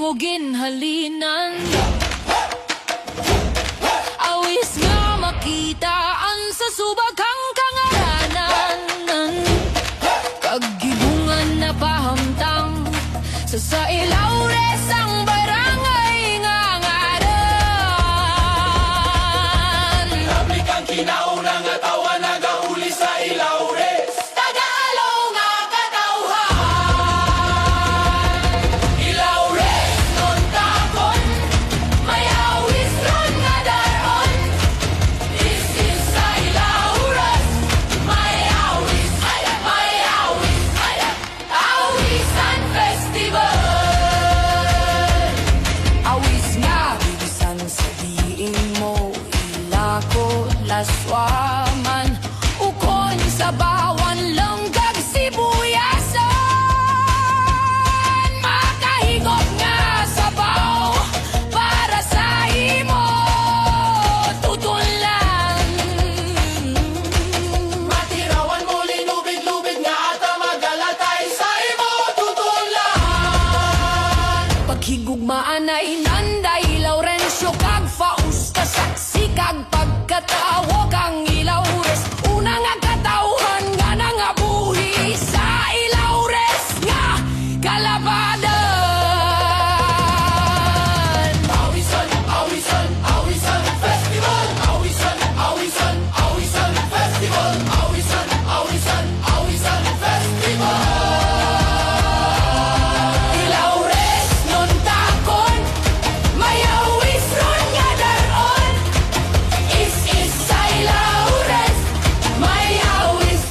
mo ginhalinan. Awis nga makitaan sa subag kang kangaranan. Kagibungan na pahamtang sa Ilaures ang barangay nga ngaran. Public ang kinauna nga tawa nagahuli sa Ilaures. Tagaalaw nga katawhan. Ilaures Non takon, may awis ron nga daron. This is sa Ilaures. May awis, may awis, awisan festival. Awis nga bisan sa diin mo, ilako laswaman, ukon sa bawan langgag sibuyasan. Makahigop nga sabaw para sa imo tutulan. Matirawan mo linubid-lubid nga ata magalatay sa imo tutulan. Paghigugmaan na inanday Laurencio kag Fausta saksi kag pagkatawo kang Ilaures. Una nga katawhan nga nangabuhi sa Ilaures nga kalabadan. Awisan, awisan, awisan festival. Awisan, awisan, awisan festival. Awisan, awisan, awisan festival. Ilaures non takon, may awis ron nga daron. Is sa Ilaures, may awis,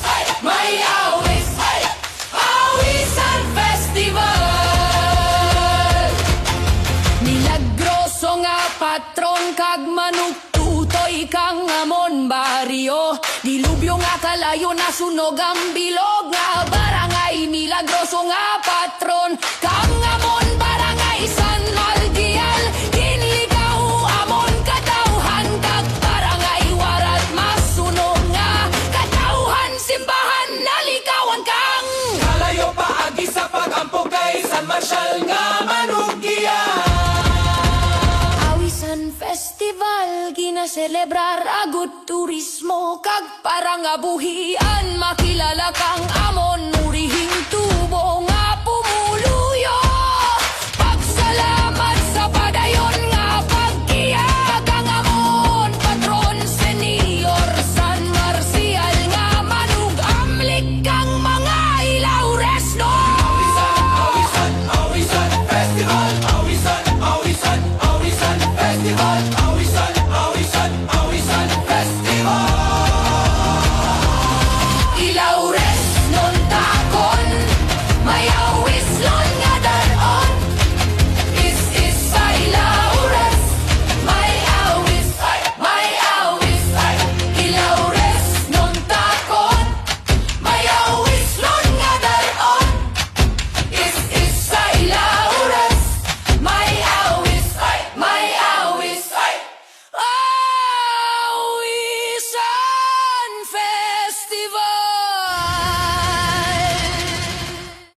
awisan festival. Milagroso nga patron kag manugtutoy kang amon baryo. Dilubyo nga kalayo na sunog ang bilog nga barangay. Milagroso nga patron kang amon barangay San Maldial. Kinligaw amon katawhan kag barangay warat masunog nga katawhan simbahan nalikawan kang. Kalayo pa agi sa pagampo kay San Marshal nga manugya. Awisan Festival ginaselebrar agud turismo kag parang abuhian makilala kang amon urihing